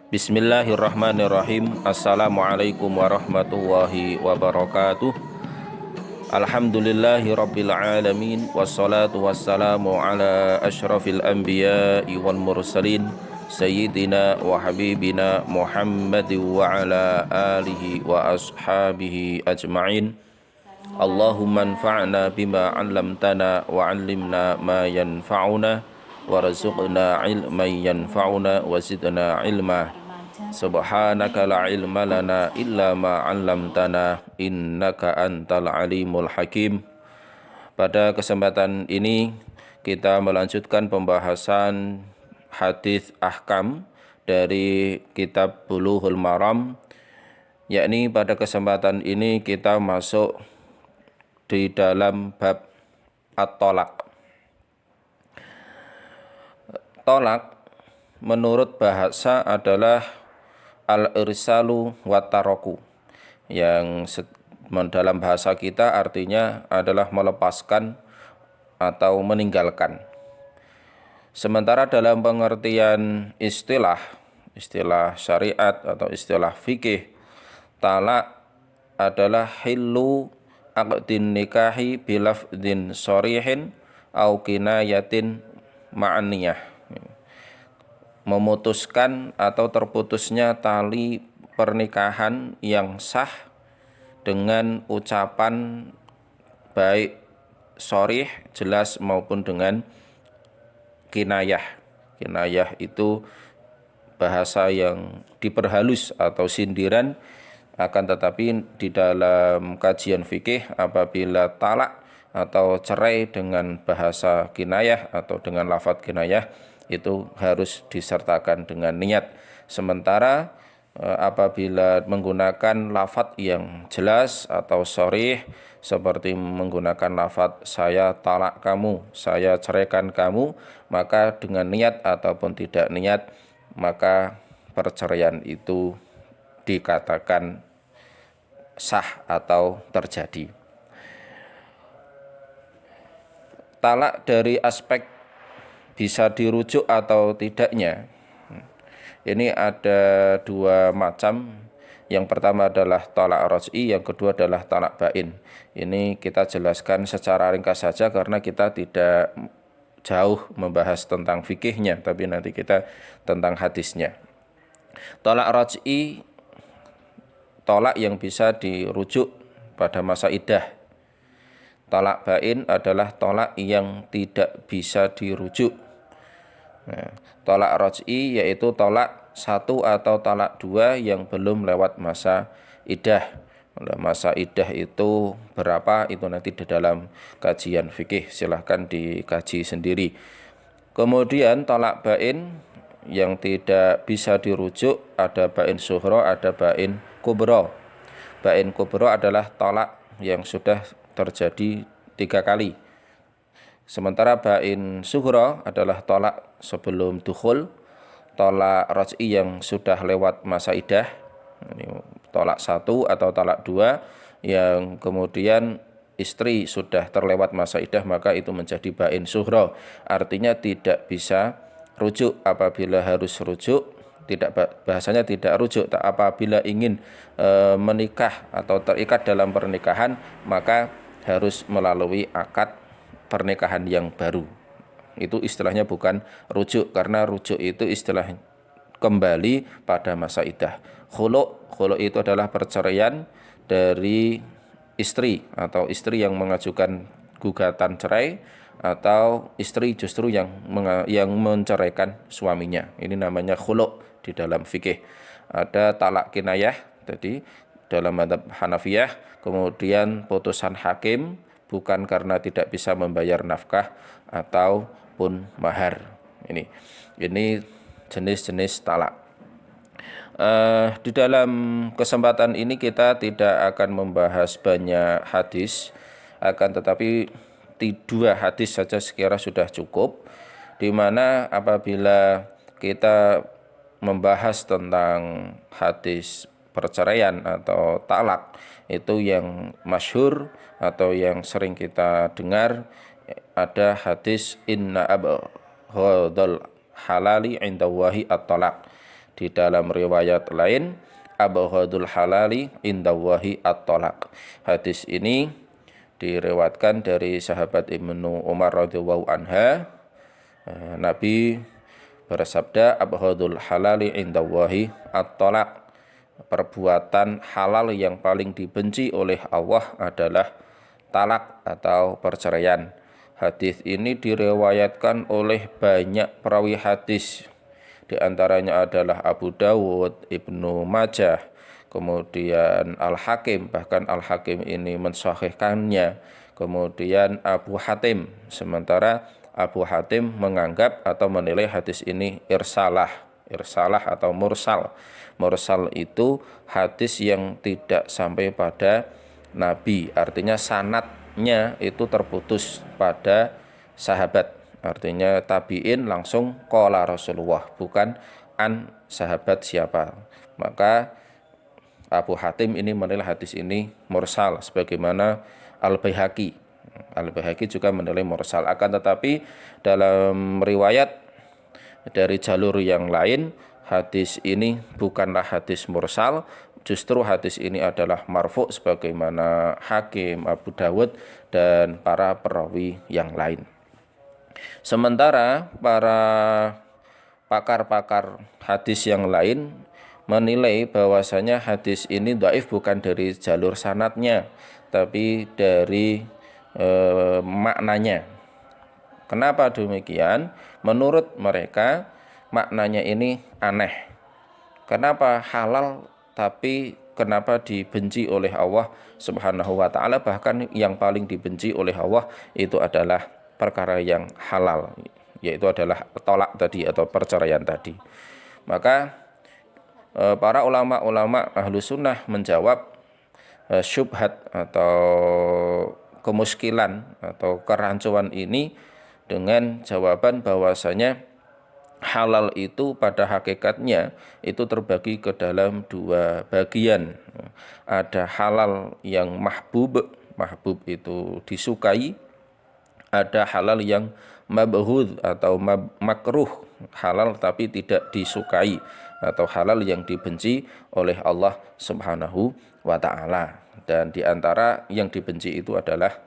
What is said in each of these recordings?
Bismillahirrahmanirrahim. Assalamualaikum warahmatullahi wabarakatuh. Alhamdulillahi rabbil alamin. Wassalatu wassalamu ala ashrafil anbiya'i wal mursalin Sayyidina wa habibina Muhammadin wa ala alihi wa ashabihi ajma'in. Allahumma anfa'na bima 'allamtana wa 'allimna ma yanfa'una warzuqna ilman yanfa'una wa zidna ilma. Subhanaka la ilma lana illa ma 'allamtana innaka antal alimul hakim. Pada kesempatan ini kita melanjutkan pembahasan hadis ahkam dari kitab Bulughul Maram, yakni pada kesempatan ini kita masuk di dalam bab at-tolak. Tolak menurut bahasa adalah al-irsalu wa taroku, yang dalam bahasa kita artinya adalah melepaskan atau meninggalkan. Sementara dalam pengertian istilah syariat atau istilah fikih, talak adalah hillu aqdin nikahi bilafdin shorihin au kinayatin ma'niyah, memutuskan atau terputusnya tali pernikahan yang sah dengan ucapan baik shorih jelas maupun dengan kinayah. Kinayah itu bahasa yang diperhalus atau sindiran, akan tetapi di dalam kajian fikih apabila talak atau cerai dengan bahasa kinayah atau dengan lafadz kinayah itu harus disertakan dengan niat. Sementara apabila menggunakan lafadz yang jelas atau sharih seperti menggunakan lafadz saya talak kamu, saya ceraikan kamu, maka dengan niat ataupun tidak niat maka perceraian itu dikatakan sah atau terjadi. Talak dari aspek bisa dirujuk atau tidaknya, ini ada dua macam. Yang pertama adalah talak raj'i, yang kedua adalah talak bain. Ini kita jelaskan secara ringkas saja karena kita tidak jauh membahas tentang fikihnya, tapi nanti kita tentang hadisnya. Talak raj'i, talak yang bisa dirujuk pada masa iddah. Talak bain adalah talak yang tidak bisa dirujuk. Nah, talak raj'i yaitu talak satu atau talak dua yang belum lewat masa iddah. Masa iddah itu berapa, itu nanti di dalam kajian fikih, silahkan dikaji sendiri. Kemudian talak bain yang tidak bisa dirujuk, ada bain sughra, ada bain kubra. Bain kubra adalah talak yang sudah terjadi 3 kali. Sementara bain sughra adalah talak sebelum dukhul, talak raj'i yang sudah lewat masa iddah. Ini talak 1 atau talak 2 yang kemudian istri sudah terlewat masa iddah, maka itu menjadi bain sughra. Artinya tidak bisa rujuk. Apabila harus rujuk, tidak, bahasanya tidak rujuk. Apabila ingin menikah atau terikat dalam pernikahan, maka harus melalui akad pernikahan yang baru. Itu istilahnya bukan rujuk, karena rujuk itu istilah kembali pada masa iddah. Khulu' itu adalah perceraian dari istri, atau istri yang mengajukan gugatan cerai, atau istri justru yang menceraikan suaminya. Ini namanya khulu' di dalam fikih. Ada talak kinayah tadi dalam mazhab Hanafiyah, kemudian putusan hakim bukan karena tidak bisa membayar nafkah ataupun mahar. Ini jenis-jenis talak. Di dalam kesempatan ini kita tidak akan membahas banyak hadis, akan tetapi 2 hadis saja sekira sudah cukup, di mana apabila kita membahas tentang hadis perceraian atau talak, itu yang masyhur atau yang sering kita dengar ada hadis inna abghadal halali indallahi at-talaq. Di dalam riwayat lain, abghadul halali indallahi at-talaq. Hadis ini diriwayatkan dari sahabat Ibnu Umar radhiyallahu anha. Nabi bersabda, abghadul halali indallahi at-talaq. Perbuatan halal yang paling dibenci oleh Allah adalah talak atau perceraian. Hadis ini diriwayatkan oleh banyak perawi hadis. Di antaranya adalah Abu Dawud, Ibnu Majah, kemudian Al-Hakim, bahkan Al-Hakim ini mensahihkannya, kemudian Abu Hatim. Sementara Abu Hatim menganggap atau menilai hadis ini irsalah atau mursal. Mursal itu hadis yang tidak sampai pada Nabi, artinya sanadnya itu terputus pada sahabat. Artinya tabi'in langsung qala Rasulullah, bukan an sahabat siapa. Maka Abu Hatim ini menilai hadis ini mursal, sebagaimana Al-Baihaqi. Al-Baihaqi juga menilai mursal. Akan tetapi dalam riwayat dari jalur yang lain, hadis ini bukanlah hadis mursal, justru hadis ini adalah marfu' sebagaimana Hakim, Abu Dawud, dan para perawi yang lain. Sementara para pakar-pakar hadis yang lain menilai bahwasanya hadis ini dhaif bukan dari jalur sanadnya, tapi dari maknanya. Kenapa demikian? Menurut mereka maknanya ini aneh. Kenapa halal tapi kenapa dibenci oleh Allah Subhanahu wa taala? Bahkan yang paling dibenci oleh Allah itu adalah perkara yang halal, yaitu adalah tolak tadi atau perceraian tadi. Maka para ulama-ulama ahlu sunnah menjawab syubhat atau kemuskilan atau kerancuan ini dengan jawaban bahwasanya halal itu pada hakikatnya itu terbagi ke dalam dua bagian. Ada halal yang mahbub itu disukai, ada halal yang mabghud atau makruh, halal tapi tidak disukai, atau halal yang dibenci oleh Allah Subhanahu wa taala. Dan di antara yang dibenci itu adalah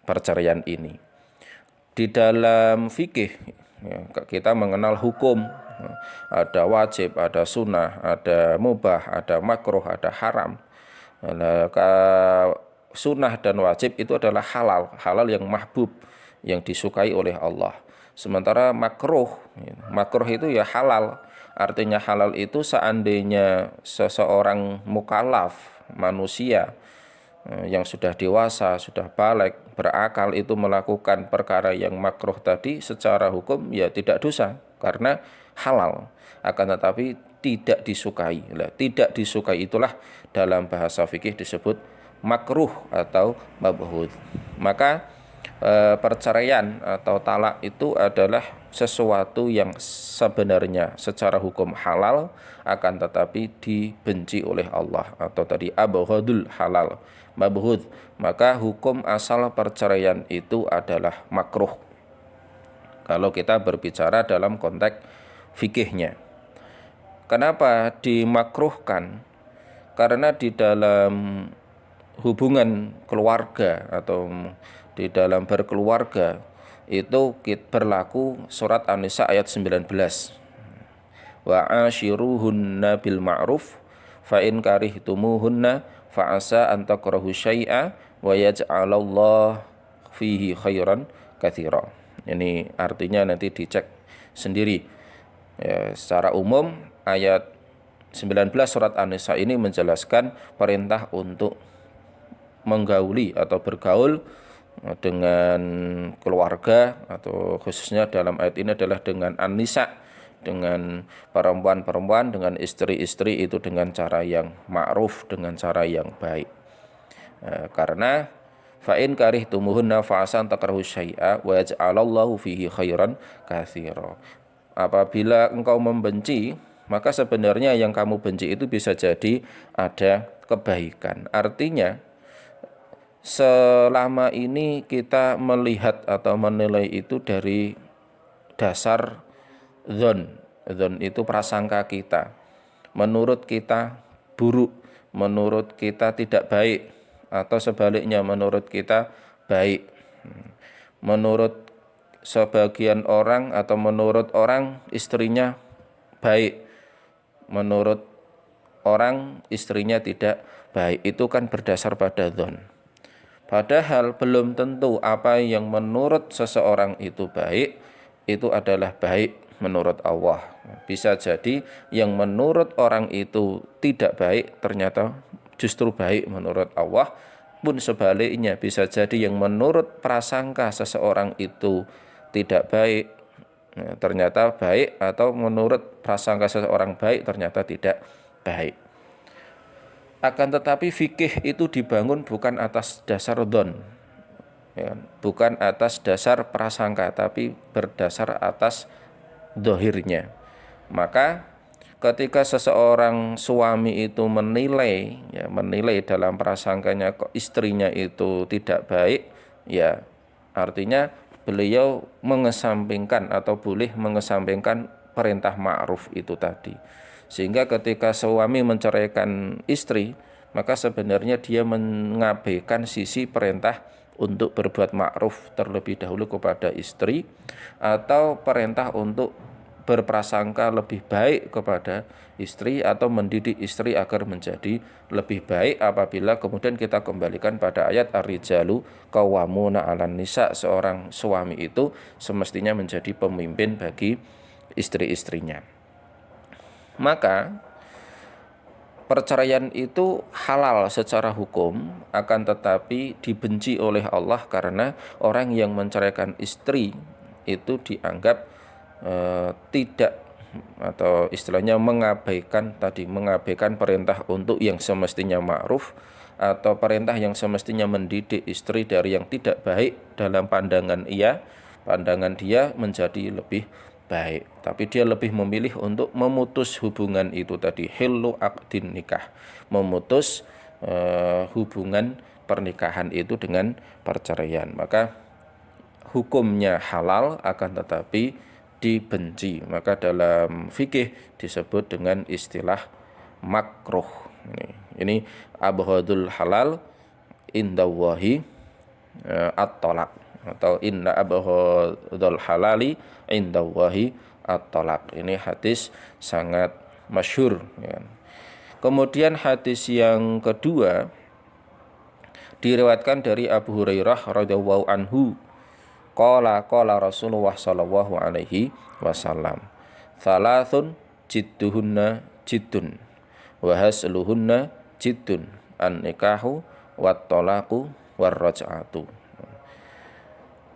perceraian ini. Di dalam fikih kita mengenal hukum, ada wajib, ada sunnah, ada mubah, ada makruh, ada haram. Sunnah dan wajib itu adalah halal yang mahbub, yang disukai oleh Allah. Sementara makruh itu ya halal. Artinya halal itu seandainya seseorang mukallaf, manusia yang sudah dewasa, sudah baligh, berakal itu melakukan perkara yang makruh tadi, secara hukum ya tidak dosa karena halal. Akan tetapi tidak disukai. Tidak disukai itulah dalam bahasa fikih disebut makruh atau mabghud. Maka perceraian atau talak itu adalah sesuatu yang sebenarnya secara hukum halal, akan tetapi dibenci oleh Allah, atau tadi abghadul halal mabghud. Maka hukum asal perceraian itu adalah makruh kalau kita berbicara dalam konteks fikihnya. Kenapa dimakruhkan? Karena di dalam hubungan keluarga atau di dalam berkeluarga itu berlaku surat An-Nisa ayat 19. Wa ashiruhunna bil ma'ruf fa in karihtumuhunna fa asa an takrahu syai'a wa yaj'alallahu fihi khairan katsira. Ini artinya nanti dicek sendiri. Ya, secara umum ayat 19 surat An-Nisa ini menjelaskan perintah untuk menggauli atau bergaul dengan keluarga, atau khususnya dalam ayat ini adalah dengan an-nisa, dengan perempuan-perempuan, dengan istri-istri itu dengan cara yang ma'ruf, dengan cara yang baik. Karena fa in karihtumuhunna fa asan takrahu syai'a wa yaj'alallahu fihi khairan katsira. Apabila engkau membenci, maka sebenarnya yang kamu benci itu bisa jadi ada kebaikan. Artinya selama ini kita melihat atau menilai itu dari dasar dzon. Dzon itu prasangka kita. menurut kita buruk, menurut kita tidak baik, atau sebaliknya menurut kita baik. Menurut sebagian orang atau menurut orang istrinya baik, menurut orang istrinya tidak baik, itu kan berdasar pada dzon. Padahal belum tentu apa yang menurut seseorang itu baik itu adalah baik menurut Allah. Bisa jadi yang menurut orang itu tidak baik ternyata justru baik menurut Allah. Pun sebaliknya, bisa jadi yang menurut prasangka seseorang itu tidak baik ternyata baik, atau menurut prasangka seseorang baik ternyata tidak baik. Akan tetapi fikih itu dibangun bukan atas dasar dzon, ya, bukan atas dasar prasangka, tapi berdasar atas dohirnya. Maka ketika seseorang suami itu menilai, ya, menilai dalam prasangkanya kok istrinya itu tidak baik, ya artinya beliau mengesampingkan atau boleh mengesampingkan perintah ma'ruf itu tadi. Sehingga ketika suami menceraikan istri, maka sebenarnya dia mengabaikan sisi perintah untuk berbuat ma'ruf terlebih dahulu kepada istri, atau perintah untuk berprasangka lebih baik kepada istri, atau mendidik istri agar menjadi lebih baik. Apabila kemudian kita kembalikan pada ayat ar-rijalu qawwamuna 'alan nisa, seorang suami itu semestinya menjadi pemimpin bagi istri-istrinya. Maka perceraian itu halal secara hukum, akan tetapi dibenci oleh Allah karena orang yang menceraikan istri itu dianggap tidak, atau istilahnya mengabaikan perintah untuk yang semestinya ma'ruf, atau perintah yang semestinya mendidik istri dari yang tidak baik dalam pandangan dia menjadi lebih baik. Tapi dia lebih memilih untuk memutus hubungan itu tadi, hillu aqdin nikah, memutus hubungan pernikahan itu dengan perceraian. Maka hukumnya halal akan tetapi dibenci. Maka dalam fikih disebut dengan istilah makruh. Ini abghadul halal indallahi at-talaq, atau inna abghadul halali indallahi at-talaq. Ini hadis sangat masyhur, ya. Kemudian hadis yang kedua diriwayatkan dari Abu Hurairah radhiyallahu anhu, qala Rasulullah sallallahu alaihi wasallam, thalathun jidduhunna jiddun wa hasluhunna jiddun, an-nikahu wat talaqu war raj'atu.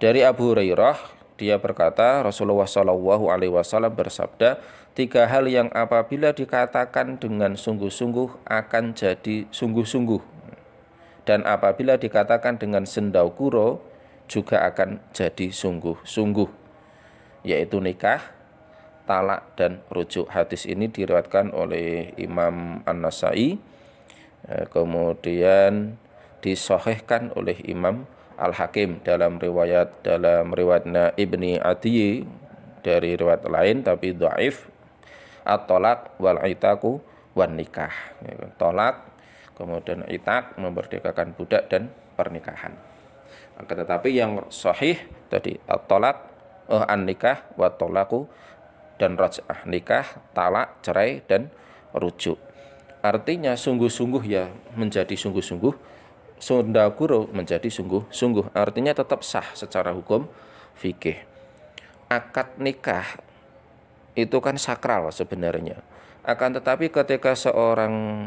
Dari Abu Hurairah, dia berkata Rasulullah sallallahu alaihi wasallam bersabda, 3 hal yang apabila dikatakan dengan sungguh-sungguh akan jadi sungguh-sungguh, dan apabila dikatakan dengan sendaukuro juga akan jadi sungguh-sungguh, yaitu nikah, talak, dan rujuk. Hadis ini diriwayatkan oleh Imam An-Nasai, kemudian disahihkan oleh Imam Al-Hakim dalam riwayatnya Ibni Atiyy dari riwayat lain tapi dhaif, at-talaq wal itaku wan nikah. Tolak, kemudian itak, memerdekakan budak, dan pernikahan. Akan tetapi yang sahih tadi at-talaq, an-nikah wa talaqu, dan raj'ah, nikah, talak, cerai, dan rujuk. Artinya sungguh-sungguh ya menjadi sungguh-sungguh, sundaguro menjadi sungguh-sungguh. Artinya tetap sah secara hukum fikih. Akad nikah itu kan sakral sebenarnya. Akan tetapi ketika seorang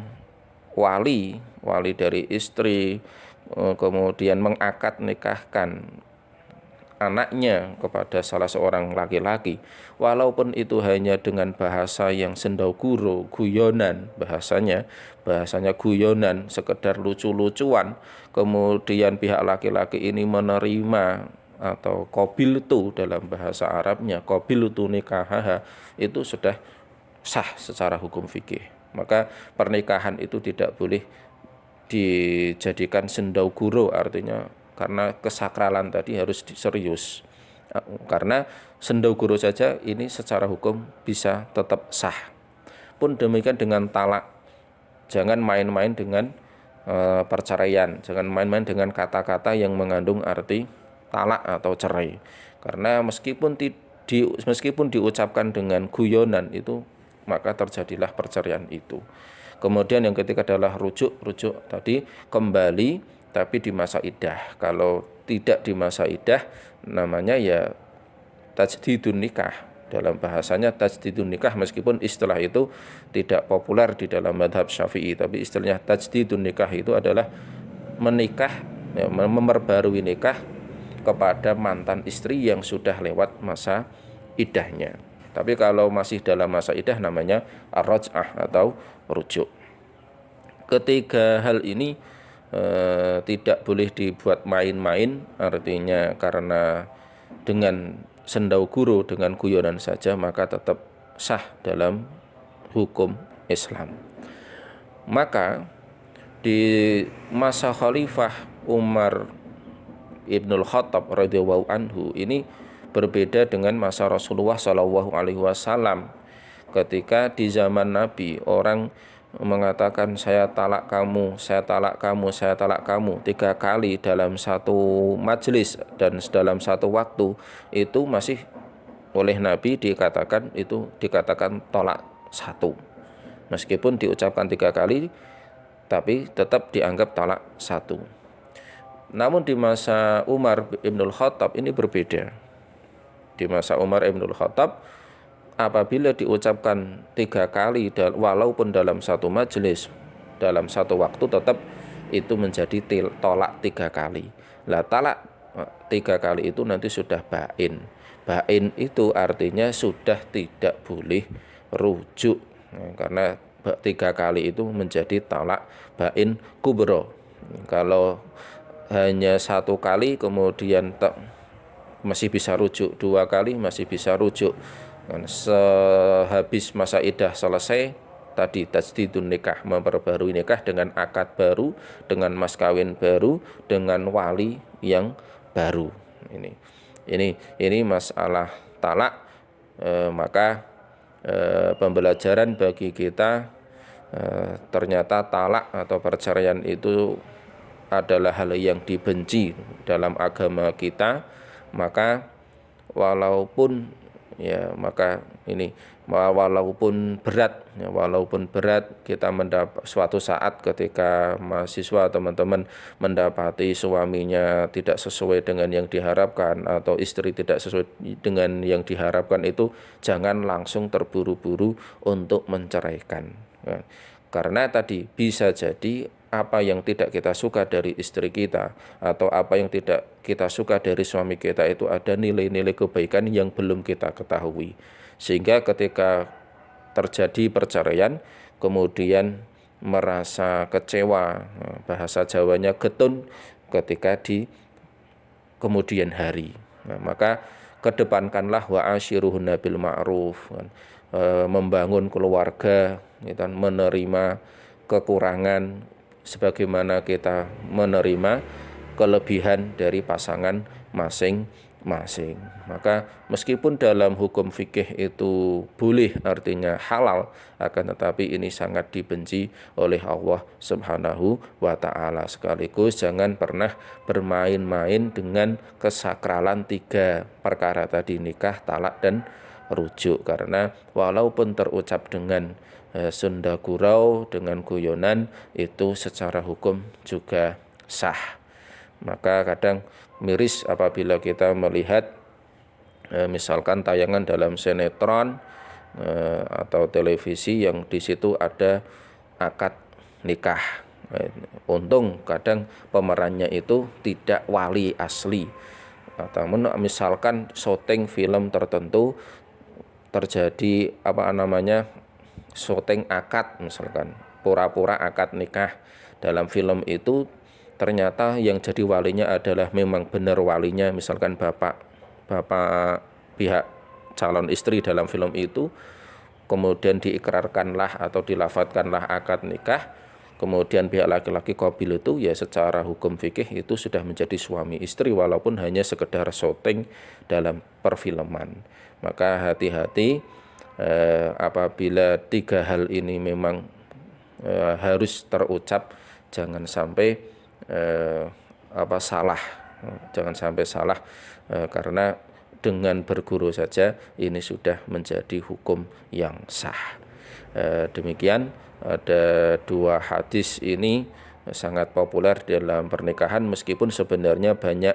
wali dari istri kemudian mengakad nikahkan anaknya kepada salah seorang laki-laki, walaupun itu hanya dengan bahasa yang sendauguro, guyonan, bahasanya guyonan, sekedar lucu-lucuan, kemudian pihak laki-laki ini menerima, atau qabiltu dalam bahasa Arabnya, qabiltu nikahaha, itu sudah sah secara hukum fikih. Maka pernikahan itu tidak boleh dijadikan sendauguro, artinya karena kesakralan tadi harus serius. Karena sendauguro saja ini secara hukum bisa tetap sah. pun demikian dengan talak. Jangan main-main dengan perceraian, jangan main-main dengan kata-kata yang mengandung arti talak atau cerai. Karena meskipun diucapkan dengan guyonan itu, maka terjadilah perceraian itu. Kemudian yang ketiga adalah rujuk tadi kembali tapi di masa iddah. Kalau tidak di masa iddah namanya ya tajdidun nikah. Dalam bahasanya tajdidun nikah, meskipun istilah itu tidak populer di dalam madhab Syafi'i, tapi istilahnya tajdidun nikah itu adalah menikah, ya, memperbarui nikah kepada mantan istri yang sudah lewat masa iddahnya. Tapi kalau masih dalam masa iddah namanya ar-raj'ah atau rujuk. Ketiga hal ini tidak boleh dibuat main-main, artinya karena dengan sendau guru, dengan guyonan saja, maka tetap sah dalam hukum Islam. Maka di masa Khalifah Umar Ibnul Khattab radhiyallahu anhu ini berbeda dengan masa Rasulullah Shallallahu alaihi wasallam. Ketika di zaman Nabi orang mengatakan saya talak kamu, saya talak kamu, saya talak kamu 3 kali dalam satu majelis dan dalam satu waktu, itu masih oleh Nabi dikatakan tolak 1. Meskipun diucapkan 3 kali tapi tetap dianggap talak 1. Namun di masa Umar Ibnul Khattab ini berbeda. Di masa Umar Ibnul Khattab apabila diucapkan 3 kali walaupun dalam satu majelis, dalam satu waktu, tetap itu menjadi tolak 3 kali. Lah talak 3 kali itu nanti sudah bain. Bain itu artinya sudah tidak boleh rujuk. Karena 3 kali itu menjadi talak bain kubro. Kalau hanya 1 kali kemudian masih bisa rujuk, 2 kali masih bisa rujuk. Sehabis masa iddah selesai, tadi tajdidun nikah, memperbarui nikah dengan akad baru, dengan mas kawin baru, dengan wali yang baru. Ini masalah talak. Maka pembelajaran bagi kita, ternyata talak atau perceraian itu adalah hal yang dibenci dalam agama kita. Maka walaupun berat kita mendapat suatu saat ketika mahasiswa teman-teman mendapati suaminya tidak sesuai dengan yang diharapkan atau istri tidak sesuai dengan yang diharapkan, itu jangan langsung terburu-buru untuk menceraikan. Karena tadi bisa jadi apa yang tidak kita suka dari istri kita atau apa yang tidak kita suka dari suami kita itu ada nilai-nilai kebaikan yang belum kita ketahui. Sehingga ketika terjadi perceraian kemudian merasa kecewa, bahasa Jawanya getun ketika di kemudian hari. Maka kedepankanlah wa asyiruhunna bil ma'ruf, membangun keluarga, menerima kekurangan sebagaimana kita menerima kelebihan dari pasangan masing-masing. Maka meskipun dalam hukum fikih itu boleh, artinya halal, akan tetapi ini sangat dibenci oleh Allah Subhanahu wa ta'ala. Sekaligus jangan pernah bermain-main dengan kesakralan 3 perkara tadi, nikah, talak, dan rujuk. Karena walaupun terucap dengan sunda gurau, dengan guyonan, itu secara hukum juga sah. Maka kadang miris apabila kita melihat misalkan tayangan dalam sinetron atau televisi yang di situ ada akad nikah. Untung kadang pemerannya itu tidak wali asli. Atau misalkan syuting film tertentu terjadi syuting akad, misalkan pura-pura akad nikah. Dalam film itu ternyata yang jadi walinya adalah memang benar walinya, misalkan bapak pihak calon istri dalam film itu, kemudian diikrarkanlah atau dilafatkanlah akad nikah, kemudian pihak laki-laki qabil itu, ya secara hukum fikih itu sudah menjadi suami istri walaupun hanya sekedar syuting dalam perfilman. Maka hati-hati apabila tiga hal ini memang harus terucap, jangan sampai salah, jangan sampai salah karena dengan berguru saja ini sudah menjadi hukum yang sah. Demikian, ada dua hadis ini sangat populer dalam pernikahan, meskipun sebenarnya banyak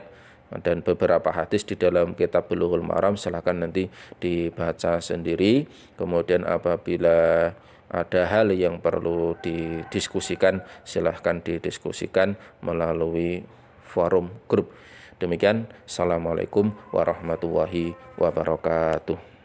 dan beberapa hadis di dalam kitab Bulughul Maram, silahkan nanti dibaca sendiri. Kemudian apabila ada hal yang perlu didiskusikan, silahkan didiskusikan melalui forum grup. Demikian, Assalamualaikum warahmatullahi wabarakatuh.